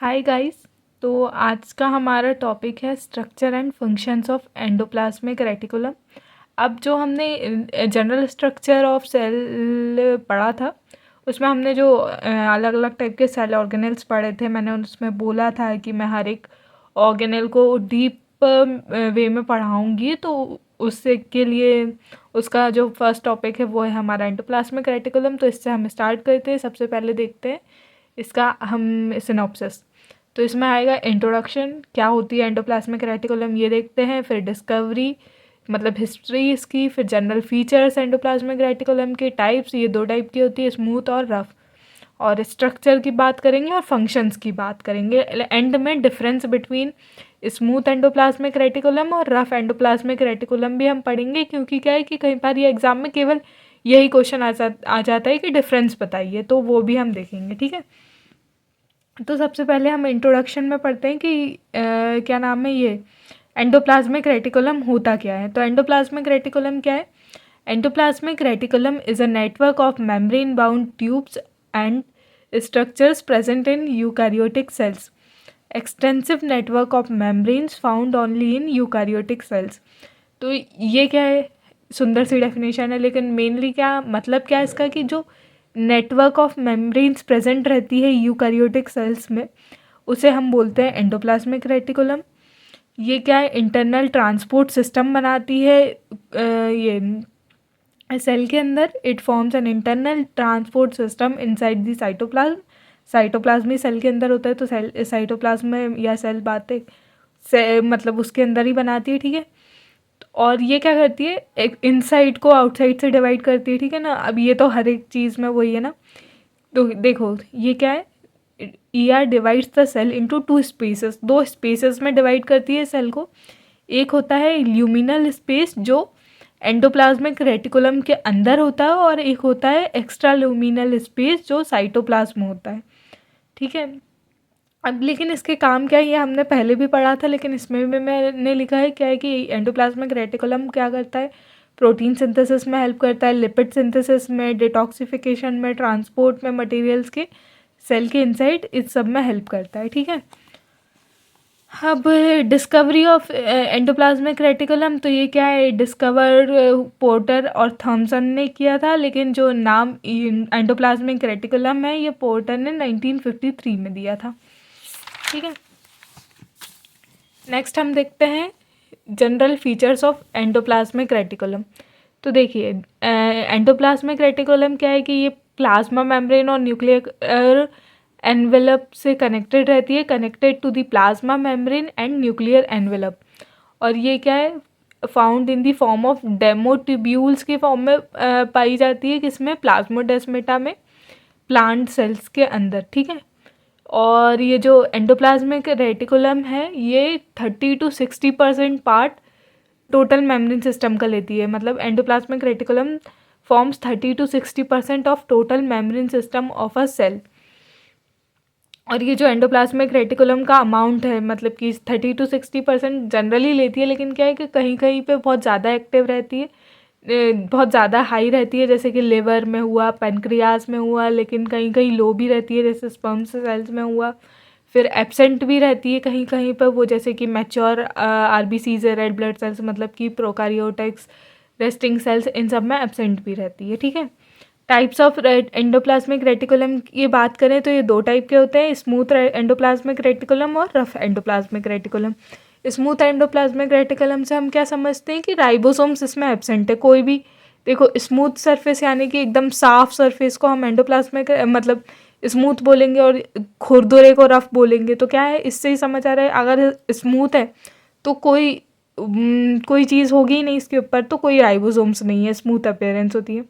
Hi guys. तो आज का हमारा टॉपिक है structure and functions of endoplasmic reticulum. अब जो हमने जनरल स्ट्रक्चर ऑफ सेल पढ़ा था उसमें हमने जो अलग अलग टाइप के सेल ऑर्गेनेल्स पढ़े थे, मैंने उसमें बोला था कि मैं हर एक ऑर्गेनेल को डीप वे में पढ़ाऊँगी। तो उससे के लिए उसका जो फर्स्ट टॉपिक है वो है हमारा एंडोप्लाज्मिक रेटिकुलम। तो इससे हम स्टार्ट करते हैं। सबसे पहले देखते हैं इसका हम सिनॉप्सिस। तो इसमें आएगा इंट्रोडक्शन, क्या होती है एंडोप्लाज्मिक रेटिकुलम ये देखते हैं, फिर डिस्कवरी मतलब हिस्ट्री इसकी, फिर जनरल फीचर्स एंडोप्लाज्मिक रेटिकुलम के टाइप्स, ये 2 टाइप की होती है, स्मूथ और रफ, और स्ट्रक्चर की बात करेंगे और फंक्शंस की बात करेंगे। एंड में difference between smooth endoplasmic reticulum और रफ एंडोप्लाज्मिक रेटिकुलम भी हम पढ़ेंगे, क्योंकि क्या है कि कई बार ये एग्जाम में केवल यही क्वेश्चन आ जाता है कि डिफरेंस बताइए, तो वो भी हम देखेंगे। ठीक है, तो सबसे पहले हम इंट्रोडक्शन में पढ़ते हैं कि क्या नाम है ये एंडोप्लाज्मिक रेटिकुलम होता क्या है। तो एंडोप्लाज्मिक रेटिकुलम क्या है? Endoplasmic reticulum is a network of membrane bound tubes and structures present in eukaryotic cells. Extensive network of membranes found only in eukaryotic cells. तो ये क्या है? सुंदर सी डेफिनेशन है, लेकिन मेनली क्या मतलब क्या है इसका कि जो नेटवर्क ऑफ मेम्ब्रेन्स प्रेजेंट रहती है यूकैरियोटिक सेल्स में उसे हम बोलते हैं एंडोप्लाज्मिक रेटिकुलम। ये क्या है? इंटरनल ट्रांसपोर्ट सिस्टम बनाती है ये सेल के अंदर। It forms an internal transport system inside the cytoplasm. Cytoplasm ही सेल के अंदर होता है, तो सेल साइटोप्लाज्म में या सेल बातें से मतलब उसके अंदर ही बनाती है। ठीक है, और ये क्या करती है? एक इनसाइड को आउटसाइड से डिवाइड करती है। ठीक है ना, अब ये तो हर एक चीज़ में वही है ना। तो देखो ये क्या है, ER divides the cell into 2 spaces, 2 spaces में डिवाइड करती है सेल को। एक होता है ल्यूमिनल स्पेस जो एंडोप्लाज्मिक रेटिकुलम के अंदर होता है, और एक होता है एक्स्ट्रा ल्यूमिनल स्पेस जो साइटोप्लाज्म होता है। ठीक है, अब लेकिन इसके काम क्या है ये हमने पहले भी पढ़ा था, लेकिन इसमें भी मैंने लिखा है क्या है कि एंडोप्लाज्मिक रेटिकुलम क्या करता है? प्रोटीन सिंथेसिस में हेल्प करता है, लिपिड सिंथेसिस में, डिटॉक्सिफिकेशन में, ट्रांसपोर्ट में मटेरियल्स के सेल के इनसाइड, इस सब में हेल्प करता है। ठीक है, अब डिस्कवरी ऑफ एंडोप्लाज्मिक रेटिकुलम, तो ये क्या है? डिस्कवर पोर्टर और थॉमसन ने किया था, लेकिन जो नाम एंडोप्लाज्मिक रेटिकुलम है ये पोर्टर ने 1953 में दिया था। ठीक है, नेक्स्ट हम देखते हैं general features of endoplasmic reticulum. तो देखिए एंडोप्लाज्मिक रेटिकुलम क्या है कि ये प्लाज्मा मेम्ब्रेन और न्यूक्लियर एनवेलप से कनेक्टेड रहती है, connected to the plasma membrane and nuclear envelope. और ये क्या है? Found in the form of डेमोट्यूब्यूल्स के फॉर्म में पाई जाती है, किसमें? प्लाज्मोडेस्मेटा में, प्लांट सेल्स के अंदर। ठीक है, और ये जो एंडोप्लाज्मिक रेटिकुलम है ये 30 to 60% part total membrane system का लेती है। मतलब endoplasmic reticulum forms 30 to 60% of total membrane system of a cell. और ये जो एंडोप्लाज्मिक रेटिकुलम का अमाउंट है मतलब कि 30 to 60% जनरली लेती है, लेकिन क्या है कि कहीं कहीं पे बहुत ज़्यादा एक्टिव रहती है, बहुत ज़्यादा हाई रहती है, जैसे कि लिवर में हुआ, पेनक्रियाज में हुआ, लेकिन कहीं कहीं लो भी रहती है, जैसे स्पर्म सेल्स में हुआ। फिर एब्सेंट भी रहती है कहीं कहीं पर, वो जैसे कि मैच्योर RBCs है, रेड ब्लड सेल्स मतलब कि प्रोकारियोटिक्स, रेस्टिंग सेल्स, इन सब में एब्सेंट भी रहती है। ठीक है, टाइप्स ऑफ एंडोप्लाज्मिक रेटिकुलम की बात करें तो ये 2 टाइप के होते हैं, स्मूथ एंडोप्लाज्मिक रेटिकुलम और rough endoplasmic reticulum. Smooth endoplasmic reticulum से हम क्या समझते हैं कि राइबोसोम्स इसमें एब्सेंट है। कोई भी देखो स्मूथ सरफेस यानी कि एकदम साफ सरफेस को हम एंडोप्लाज्मिक मतलब स्मूथ बोलेंगे, और खुरदुरे को रफ बोलेंगे। तो क्या है, इससे ही समझ आ रहा है अगर स्मूथ है तो कोई चीज़ होगी ही नहीं इसके ऊपर, तो कोई राइबोसोम्स नहीं है, स्मूथ अपीयरेंस होती है।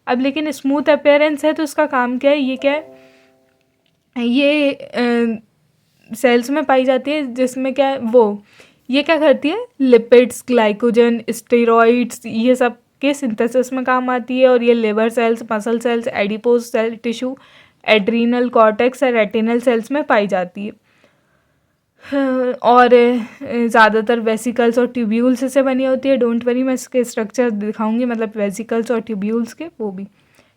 अब लेकिन स्मूथ अपीयरेंस है तो इसका काम क्या है? ये क्या है? ये सेल्स में पाई जाती है, जिसमें क्या है ये क्या करती है? लिपिड्स, ग्लाइकोजन, स्टेरॉइड्स, ये सब के सिंथेसिस में काम आती है। और ये liver cells, muscle cells, adipose cell tissue, adrenal cortex और रेटिनल सेल्स में पाई जाती है। और ज़्यादातर वेसिकल्स और ट्यूब्यूल्स से बनी होती है। डोंट वरी, मैं इसके स्ट्रक्चर दिखाऊंगी, मतलब वेसिकल्स और ट्यूब्यूल्स के वो भी।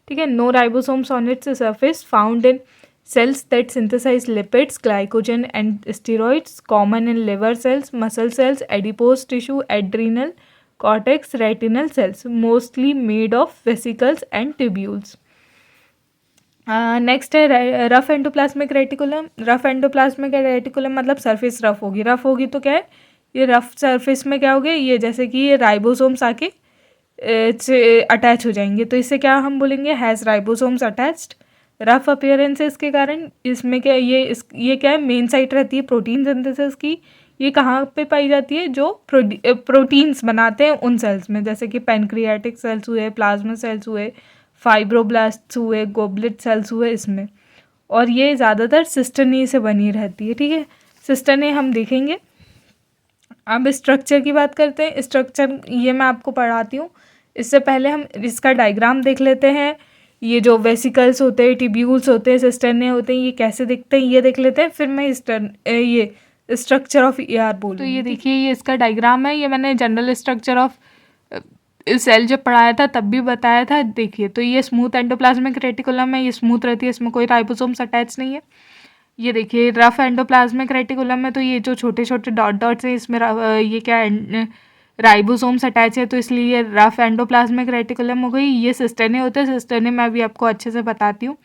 ठीक है, no ribosomes on its surface found in cells that synthesize lipids, glycogen and steroids, common in liver cells, muscle cells, adipose tissue, adrenal cortex, retinal cells, mostly made of vesicles and tubules. Next है rough endoplasmic reticulum. Rough endoplasmic reticulum मतलब surface rough होगी. Rough होगी तो क्या है, ये rough surface में क्या होगे, ये जैसे कि ये राइबोसोम्स आके अटैच हो जाएंगे, तो इससे क्या हम बोलेंगे, has ribosomes attached. Rough appearance इसके कारण, इसमें क्या ये क्या है, मेन साइट रहती है प्रोटीन सिंथेसिस की. ये कहाँ पे पाई जाती है, जो प्रोटीन्स बनाते हैं उन सेल्स में, जैसे कि पैनक्रियाटिक सेल्स हुए, प्लाज्मा सेल्स हुए, फाइब्रोब्लास्ट्स हुए, गोबलेट सेल्स हुए इसमें. और ये ज़्यादातर सिस्टर्नी से बनी रहती है. ठीक है, सिस्टर्नी हम देखेंगे. अब स्ट्रक्चर की बात करते हैं. स्ट्रक्चर ये मैं आपको पढ़ाती हूँ. इससे पहले हम इसका डायग्राम देख लेते हैं. ये जो वेसिकल्स होते हैं, टिब्यूल्स होते हैं, सिस्टर्ने होते हैं, ये कैसे दिखते हैं ये देख लेते हैं, फिर मैं ये स्ट्रक्चर ऑफ ईआर बोलूँ. तो ये देखिए, ये इसका डायग्राम है. ये मैंने जनरल स्ट्रक्चर ऑफ सेल जब पढ़ाया था तब भी बताया था. देखिए, तो ये स्मूथ एंडोप्लाज्मिक रेटिकुलम है. ये स्मूथ रहती है, इसमें कोई राइबोसोम्स अटैच नहीं है. ये देखिए रफ एंडोप्लाज्मिक रेटिकुलम में तो ये जो छोटे छोटे डॉट्स हैं, इसमें ये क्या राइबोसोम्स अटैच है, तो इसलिए ये रफ एंडोप्लाज्मिक रेटिकुलम हो गई. ये सिस्टर्ने होते हैं. सिस्टर्ने मैं अभी आपको अच्छे से बताती हूँ.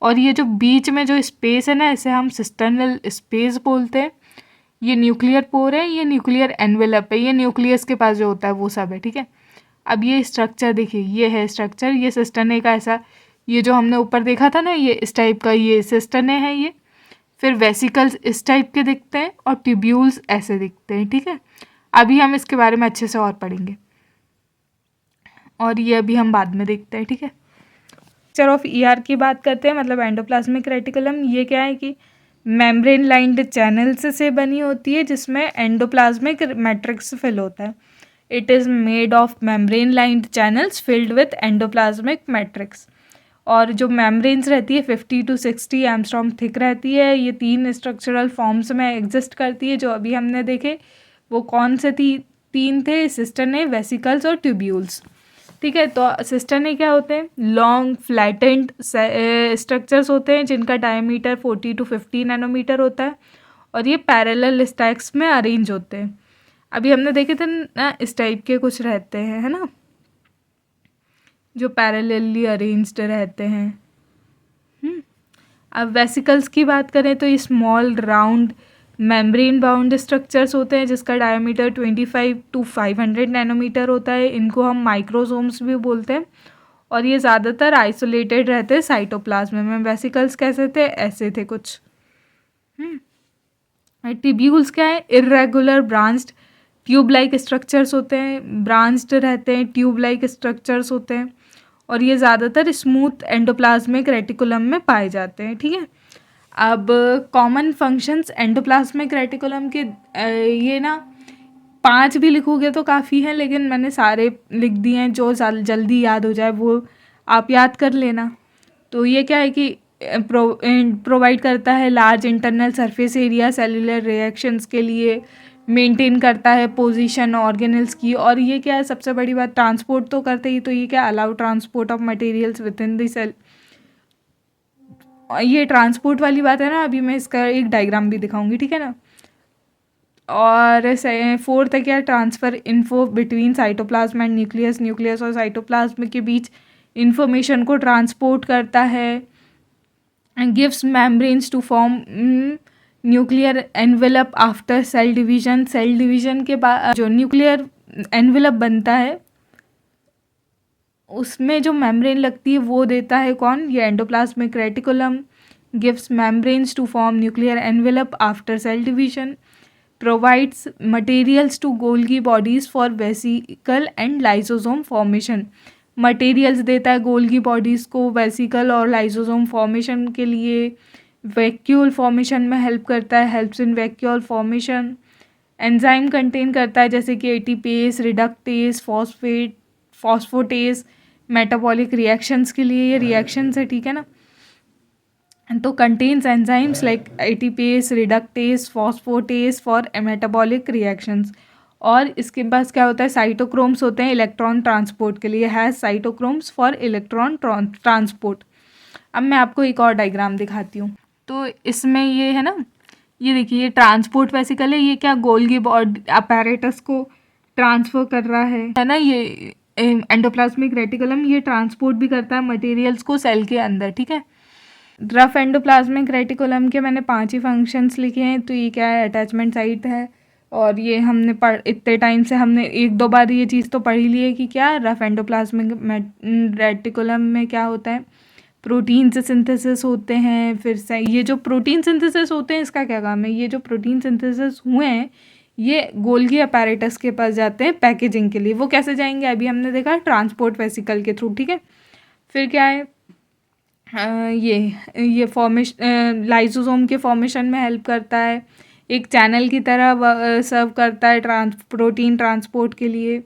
और ये जो बीच में जो स्पेस है ना, इसे हम सिस्टर्नल स्पेस बोलते हैं. ये न्यूक्लियर पोर है, ये न्यूक्लियर एनवेलप है, ये न्यूक्लियस के पास जो होता है वो सब है. ठीक है, अब ये स्ट्रक्चर देखिए, ये है स्ट्रक्चर. ये सिस्टर्ने का ऐसा, ये जो हमने ऊपर देखा था ना, ये इस टाइप का, ये सिस्टर्ने है. ये फिर वेसिकल्स इस टाइप के दिखते हैं और ट्यूब्यूल्स ऐसे दिखते हैं. ठीक है, अभी हम इसके बारे में अच्छे से और पढ़ेंगे, और ये अभी हम बाद में देखते हैं. ठीक है, स्ट्रक्चर ऑफ ईआर की बात करते हैं, मतलब एंडोप्लाज्मिक रेटिकुलम. ये क्या है कि मेम्ब्रेन लाइंड चैनल्स से बनी होती है, जिसमें एंडोप्लाज्मिक मैट्रिक्स फिल होता है. It is made of membrane lined channels filled with endoplasmic matrix. और जो मेम्ब्रेन्स रहती है 50 to 60 एंगस्ट्रॉम थिक रहती है. ये 3 स्ट्रक्चरल फॉर्म्स में एग्जिस्ट करती है. जो अभी हमने देखे वो कौन से 3 थे, सिस्टर्ने, वेसिकल्स और ट्यूब्यूल्स. ठीक है, तो सिस्टर्ने क्या होते हैं, लॉन्ग फ्लैटेंड स्ट्रक्चर्स होते हैं जिनका डायमीटर 40 to 50 नैनोमीटर होता है, और ये पैरेलल स्टैक्स में अरेंज होते हैं. अभी हमने देखे थे ना, इस टाइप के कुछ रहते हैं, है ना, जो पैरेलली अरेंज्ड रहते हैं. अब वेसिकल्स की बात करें तो ये small round membrane bound structures होते हैं जिसका डायमीटर 25 to 500 नैनोमीटर होता है. इनको हम माइक्रोसोम्स भी बोलते हैं, और ये ज़्यादातर आइसोलेटेड रहते हैं साइटोप्लाज्म में. वेसिकल्स कैसे थे, ऐसे थे कुछ. ट्यूब्यूल्स क्या है, irregular branched tube like structures होते हैं, ब्रांच्ड रहते हैं, ट्यूब लाइक स्ट्रक्चर्स होते हैं, और ये ज़्यादातर स्मूथ एंडोप्लाज्मिक रेटिकुलम में पाए जाते हैं. ठीक है, अब कॉमन फंक्शंस एंडोप्लाज्मिक रेटिकुलम के ये ना 5 भी लिखोगे तो काफ़ी है, लेकिन मैंने सारे लिख दिए हैं, जो जल्दी याद हो जाए वो आप याद कर लेना. तो ये क्या है कि प्रोवाइड करता है large internal surface area cellular reactions के लिए, मेंटेन करता है पोजीशन ऑर्गेनल्स की, और ये क्या है, सबसे बड़ी बात, ट्रांसपोर्ट तो करते ही. तो ये क्या, allow transport of materials within the cell. ये ट्रांसपोर्ट वाली बात है ना, अभी मैं इसका एक डायग्राम भी दिखाऊंगी. ठीक है ना. और 4th है क्या, transfer info between cytoplasm and nucleus. Nucleus और साइटोप्लाज्म के बीच इंफॉर्मेशन को ट्रांसपोर्ट करता है. Gives membranes to form nuclear envelope after cell division. Cell division के बाद जो न्यूक्लियर एनवेलप बनता है उसमें जो मेम्ब्रेन लगती है वो देता है कौन, ये endoplasmic reticulum. Gives membranes to form nuclear envelope after cell division. Provides materials to Golgi bodies for vesicle and lysosome formation. Materials देता है गोल्गी बॉडीज़ को वेसिकल और लाइसोसोम फॉर्मेशन के लिए. वैक्यूल फॉर्मेशन में हेल्प करता है, helps in vacuole formation. Enzyme contain करता है जैसे कि ATPase, reductase, phosphatase, metabolic reactions के लिए ये रिएक्शंस है. ठीक है ना. तो contains enzymes like ATPase, reductase, फॉस्फोटेस for metabolic reactions. और इसके पास क्या होता है, साइटोक्रोम्स होते हैं इलेक्ट्रॉन ट्रांसपोर्ट के लिए. Has cytochromes for electron transport. अब मैं आपको एक और डायग्राम दिखाती हूँ. तो इसमें ये है ना, ये देखिए ये ट्रांसपोर्ट वेसिकल है, ये क्या गोल्गी बॉडी अपैरेटस को ट्रांसफर कर रहा है ना। ये एंडोप्लाज्मिक रेटिकुलम ये ट्रांसपोर्ट भी करता है मटेरियल्स को सेल के अंदर, ठीक है। रफ एंडोप्लाज्मिक रेटिकुलम के मैंने 5 ही फंक्शंस लिखे हैं। तो ये क्या है, अटैचमेंट साइट है, और ये हमने इतने टाइम से हमने 1-2 बार ये चीज़ तो पढ़ ही ली है कि क्या रफ एंडोप्लाज्मिक रेटिकुलम में क्या होता है, प्रोटीन से सिंथेसिस होते हैं। फिर से ये जो प्रोटीन सिंथेसिस होते हैं इसका क्या काम है, ये जो प्रोटीन सिंथेसिस हुए हैं ये गोल्गी अपैरेटस के पास जाते हैं पैकेजिंग के लिए। वो कैसे जाएंगे अभी हमने देखा, ट्रांसपोर्ट वेसिकल के थ्रू, ठीक है। फिर क्या है, ये फॉर्मेशन लाइसोसोम के फॉर्मेशन में हेल्प करता है, एक चैनल की तरह सर्व करता है प्रोटीन ट्रांसपोर्ट के लिए।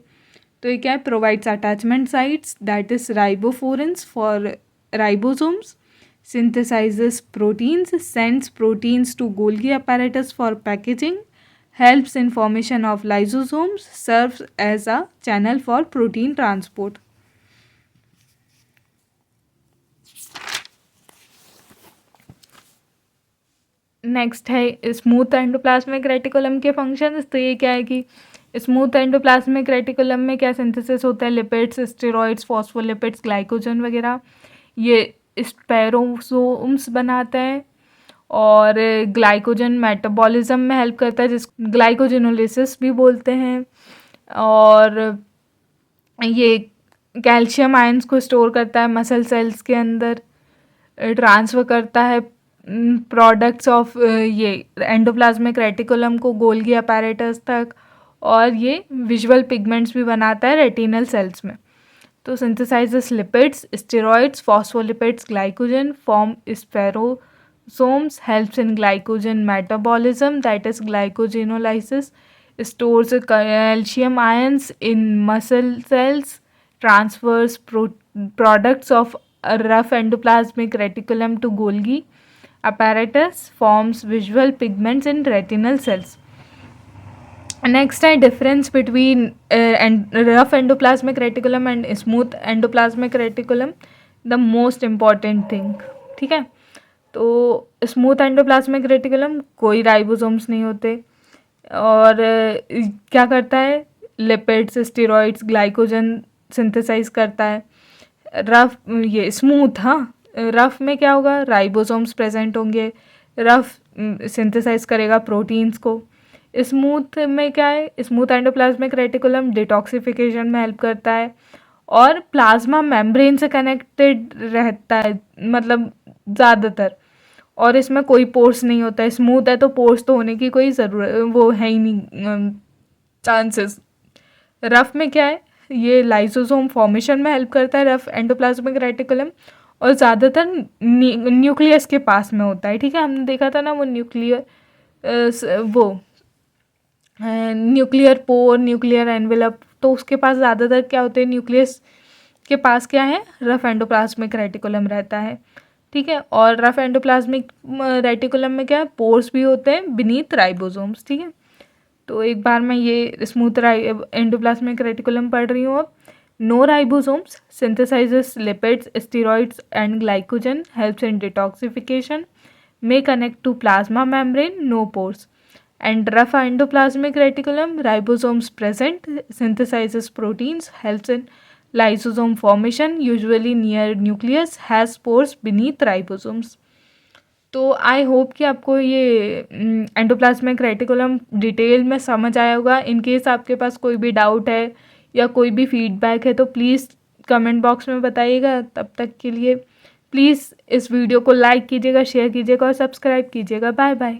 तो ये क्या है, provides attachment sites that is ribophorins for ribosomes, synthesizes proteins, sends proteins to Golgi apparatus for packaging, helps in formation of lysosomes, serves as a channel for protein transport. Next है smooth endoplasmic reticulum के functions. तो ये क्या है कि smooth endoplasmic reticulum में क्या synthesis होता है, लिपिड्स, स्टेरॉइड्स, फॉस्फोलिपिड्स, ग्लाइकोजन वगैरह, ये स्पेरोसोम्स बनाता है और ग्लाइकोजन मेटाबॉलिज्म में हेल्प करता है, जिस ग्लाइकोजिनोलिसिस भी बोलते हैं। और ये कैल्शियम आयंस को स्टोर करता है मसल सेल्स के अंदर, ट्रांसफ़र करता है प्रोडक्ट्स ऑफ ये एंडोप्लाज्मिक रेटिकुलम को गोल्गी अपैरेटस तक, और ये विजुअल पिगमेंट्स भी बनाता है रेटिनल सेल्स में। तो synthesises lipids, steroids, phospholipids, glycogen, form spherosomes, helps in glycogen metabolism that is glycogenolysis, stores calcium ions in muscle cells, transfers products of a rough endoplasmic reticulum to Golgi apparatus, forms visual pigments in retinal cells. Next है difference between rough endoplasmic reticulum and smooth endoplasmic reticulum, the most important thing, ठीक है। तो smooth endoplasmic reticulum कोई ribosomes नहीं होते, और क्या करता है, लिपिड्स, स्टेरॉइड्स, ग्लाइकोजन सिंथेसाइज करता है। रफ ये स्मूथ, हाँ, रफ में क्या होगा, राइबोसोम्स प्रेजेंट होंगे, रफ सिंथेसाइज करेगा प्रोटीन्स को। स्मूथ में क्या है, स्मूथ एंडोप्लाज्मिक रेटिकुलम डिटॉक्सिफिकेशन में हेल्प करता है और प्लाज्मा मेम्ब्रेन से कनेक्टेड रहता है, मतलब ज़्यादातर, और इसमें कोई पोर्स नहीं होता है। स्मूथ है तो पोर्स तो होने की कोई ज़रूरत वो है ही नहीं, चांसेस। रफ में क्या है, ये लाइसोसोम फॉर्मेशन में हेल्प करता है रफ एंडोप्लाज्मिक रेटिकुलम, और ज़्यादातर न्यूक्लियस के पास में होता है, ठीक है। हमने देखा था ना वो न्यूक्लियर पोर, न्यूक्लियर एनवेलप, तो उसके पास ज़्यादातर क्या होते हैं, न्यूक्लियस के पास क्या है, रफ एंडोप्लाज्मिक रेटिकुलम रहता है, ठीक है। और रफ एंडोप्लाज्मिक रेटिकुलम में क्या है, पोर्स भी होते हैं बीनीथ राइबोसोम्स, ठीक है। तो एक बार मैं ये स्मूथ एंडोप्लाज्मिक रेटिकुलम पढ़ रही हूँ अब। No ribosomes, synthesizes lipids, steroids and glycogen, helps in detoxification, may connect to plasma membrane, no pores. And rough endoplasmic reticulum, ribosomes present, synthesizes proteins, helps in lysosome formation, usually near nucleus, has pores beneath ribosomes. तो I hope कि आपको ये endoplasmic reticulum detail में समझ आया होगा। In case आपके पास कोई भी डाउट है या कोई भी फीडबैक है तो प्लीज़ कमेंट बॉक्स में बताइएगा। तब तक के लिए प्लीज़ इस वीडियो को लाइक कीजिएगा, शेयर कीजिएगा और सब्सक्राइब कीजिएगा। Bye bye.